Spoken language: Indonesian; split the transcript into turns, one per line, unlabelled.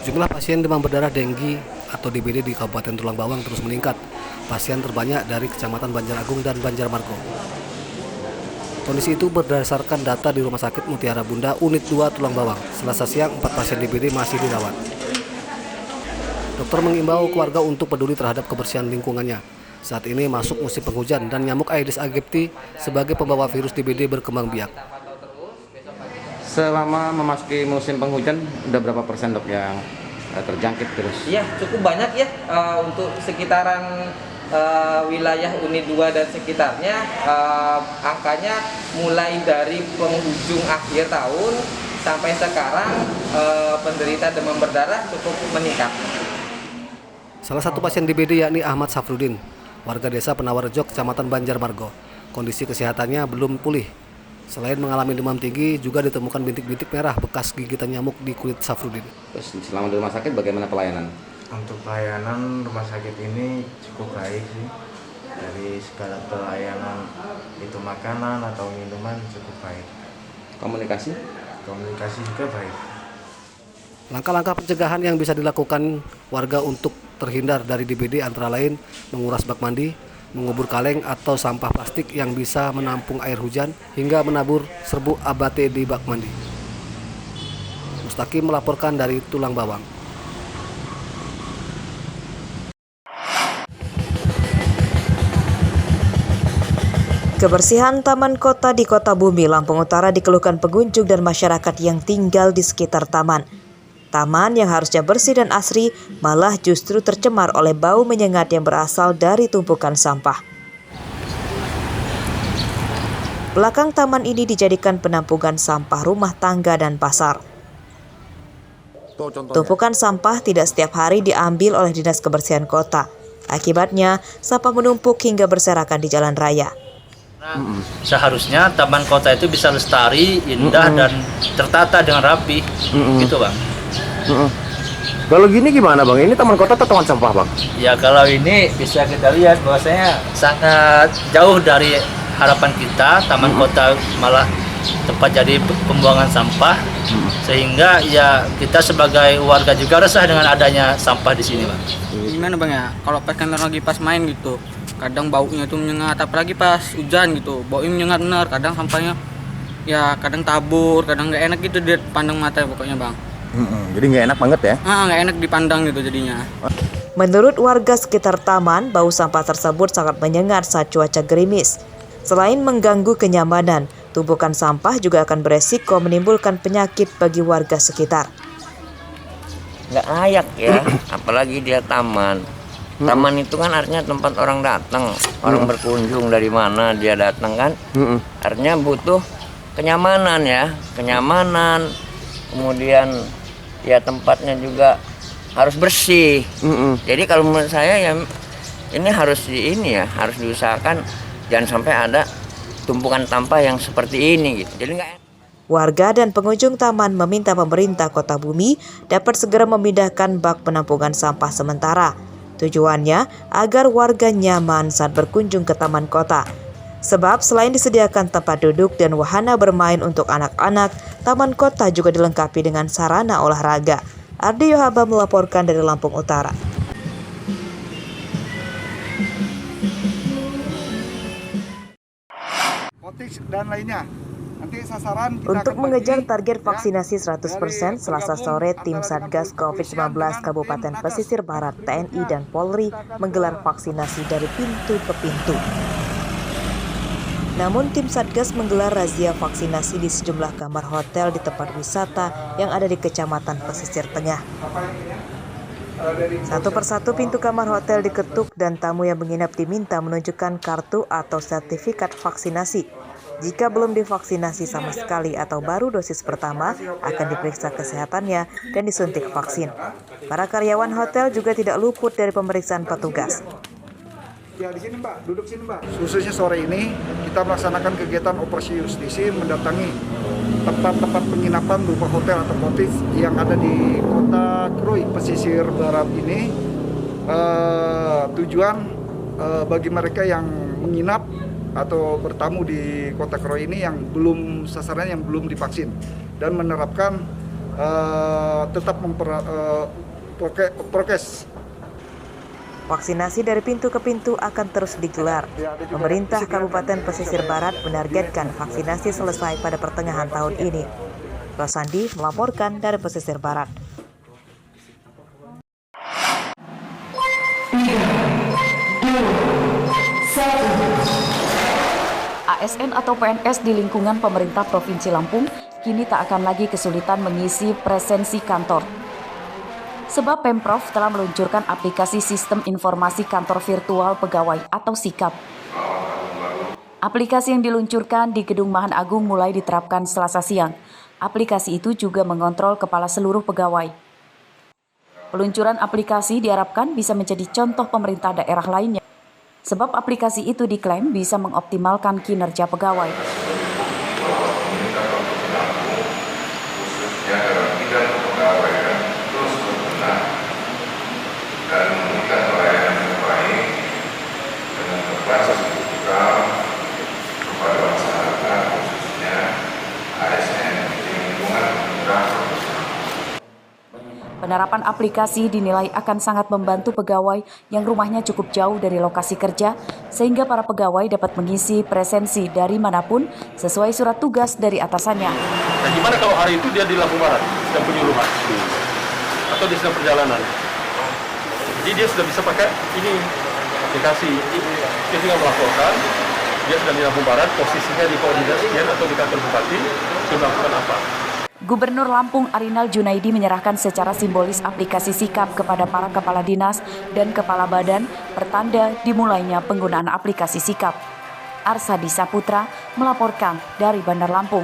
Jumlah pasien demam berdarah denggi atau DBD di Kabupaten Tulang Bawang terus meningkat. Pasien terbanyak dari Kecamatan Banjaragung dan Banjarmargo. Kondisi itu berdasarkan data di Rumah Sakit Mutiara Bunda Unit 2 Tulang Bawang. Selasa siang 4 pasien DBD masih dirawat. Dokter mengimbau keluarga untuk peduli terhadap kebersihan lingkungannya. Saat ini masuk musim penghujan dan nyamuk Aedes aegypti sebagai pembawa virus DBD berkembang biak.
Selama memasuki musim penghujan, udah berapa persen dok yang terjangkit virus?
Iya, cukup banyak ya untuk sekitaran wilayah Unit 2 dan sekitarnya. Angkanya mulai dari penghujung akhir tahun sampai sekarang penderita demam berdarah cukup meningkat.
Salah satu pasien DBD yakni Ahmad Safrudin, warga desa Penawarrejo, Kecamatan Banjarmargo. Kondisi kesehatannya belum pulih. Selain mengalami demam tinggi, juga ditemukan bintik-bintik merah bekas gigitan nyamuk di kulit Safrudin.
Terus selama di rumah sakit bagaimana pelayanan?
Untuk pelayanan rumah sakit ini cukup baik sih. Dari segala pelayanan, itu makanan atau minuman cukup baik.
Komunikasi?
Komunikasi juga baik.
Langkah-langkah pencegahan yang bisa dilakukan warga untuk terhindar dari DBD antara lain menguras bak mandi, mengubur kaleng atau sampah plastik yang bisa menampung air hujan, hingga menabur serbuk abate di bak mandi. Mustaqim melaporkan dari Tulang Bawang.
Kebersihan taman kota di Kota Bumi, Lampung Utara dikeluhkan pengunjung dan masyarakat yang tinggal di sekitar taman. Taman yang harusnya bersih dan asri malah justru tercemar oleh bau menyengat yang berasal dari tumpukan sampah. Belakang taman ini dijadikan penampungan sampah rumah tangga dan pasar. Tumpukan sampah tidak setiap hari diambil oleh Dinas Kebersihan Kota. Akibatnya, sampah menumpuk hingga berserakan di jalan raya.
Seharusnya taman kota itu bisa lestari, indah dan tertata dengan rapi, gitu bang.
Kalau gini gimana bang? Ini taman kota atau taman sampah bang?
Ya kalau ini bisa kita lihat bahwasanya sangat jauh dari harapan kita. Taman kota malah tempat jadi pembuangan sampah, sehingga ya kita sebagai warga juga resah dengan adanya sampah di sini bang.
Gimana bang ya? Kalau pas kan lagi pas main gitu, kadang baunya tuh menyengat, apalagi pas hujan gitu, baunya menyengat benar. Kadang sampahnya ya kadang tabur, kadang nggak enak gitu dipandang mata pokoknya bang.
Jadi nggak enak banget ya?
Nggak enak dipandang gitu jadinya.
Menurut warga sekitar taman, bau sampah tersebut sangat menyengat saat cuaca gerimis. Selain mengganggu kenyamanan, tumpukan sampah juga akan beresiko menimbulkan penyakit bagi warga sekitar.
Nggak layak ya, apalagi dia taman. Taman itu kan artinya tempat orang datang, orang berkunjung dari mana dia datang kan. Artinya butuh kenyamanan ya, kenyamanan. Kemudian ya tempatnya juga harus bersih. Jadi kalau menurut saya ya ini harus harus diusahakan jangan sampai ada tumpukan sampah yang seperti ini gitu. Jadi nggak enak.
Warga dan pengunjung taman meminta pemerintah Kota Bumi dapat segera memindahkan bak penampungan sampah sementara. Tujuannya agar warga nyaman saat berkunjung ke taman kota. Sebab selain disediakan tempat duduk dan wahana bermain untuk anak-anak, taman kota juga dilengkapi dengan sarana olahraga. Ardi Yohaba melaporkan dari Lampung Utara.
Dan lainnya. Nanti sasaran
Untuk mengejar target vaksinasi 100%, Selasa sore tim Satgas COVID-19 Kabupaten Pesisir Barat, TNI dan Polri menggelar vaksinasi dari pintu ke pintu. Namun tim Satgas menggelar razia vaksinasi di sejumlah kamar hotel di tempat wisata yang ada di Kecamatan Pesisir Tengah. Satu persatu pintu kamar hotel diketuk dan tamu yang menginap diminta menunjukkan kartu atau sertifikat vaksinasi. Jika belum divaksinasi sama sekali atau baru dosis pertama, akan diperiksa kesehatannya dan disuntik vaksin. Para karyawan hotel juga tidak luput dari pemeriksaan petugas.
Ya di sini Mbak, duduk sini Mbak. Khususnya sore ini kita melaksanakan kegiatan operasi justisi mendatangi tempat-tempat penginapan berupa hotel atau motif yang ada di Kota Krui Pesisir Barat ini. Tujuan bagi mereka yang menginap atau bertamu di Kota Krui ini yang belum sasaran yang belum divaksin dan menerapkan tetap prokes.
Vaksinasi dari pintu ke pintu akan terus digelar. Pemerintah Kabupaten Pesisir Barat menargetkan vaksinasi selesai pada pertengahan tahun ini. Rosandi melaporkan dari Pesisir Barat.
ASN atau PNS di lingkungan pemerintah Provinsi Lampung kini tak akan lagi kesulitan mengisi presensi kantor. Sebab Pemprov telah meluncurkan aplikasi Sistem Informasi Kantor Virtual Pegawai atau SIKAP. Aplikasi yang diluncurkan di Gedung Mahan Agung mulai diterapkan Selasa siang. Aplikasi itu juga mengontrol kepala seluruh pegawai. Peluncuran aplikasi diharapkan bisa menjadi contoh pemerintah daerah lainnya. Sebab aplikasi itu diklaim bisa mengoptimalkan kinerja pegawai. Penerapan aplikasi dinilai akan sangat membantu pegawai yang rumahnya cukup jauh dari lokasi kerja, sehingga para pegawai dapat mengisi presensi dari manapun sesuai surat tugas dari atasannya.
Nah, gimana kalau hari itu dia di Lampung Barat, sedang penyuluhan, atau dia sedang perjalanan? Jadi dia sudah bisa pakai ini aplikasi. Dia tinggal melaporkan, dia sedang di Lampung Barat, posisinya di koordinasian atau di kantor bupati, dia melakukan apa?
Gubernur Lampung Arinal Junaidi menyerahkan secara simbolis aplikasi SIKAP kepada para kepala dinas dan kepala badan pertanda dimulainya penggunaan aplikasi SIKAP. Arsadi Saputra melaporkan dari Bandar Lampung.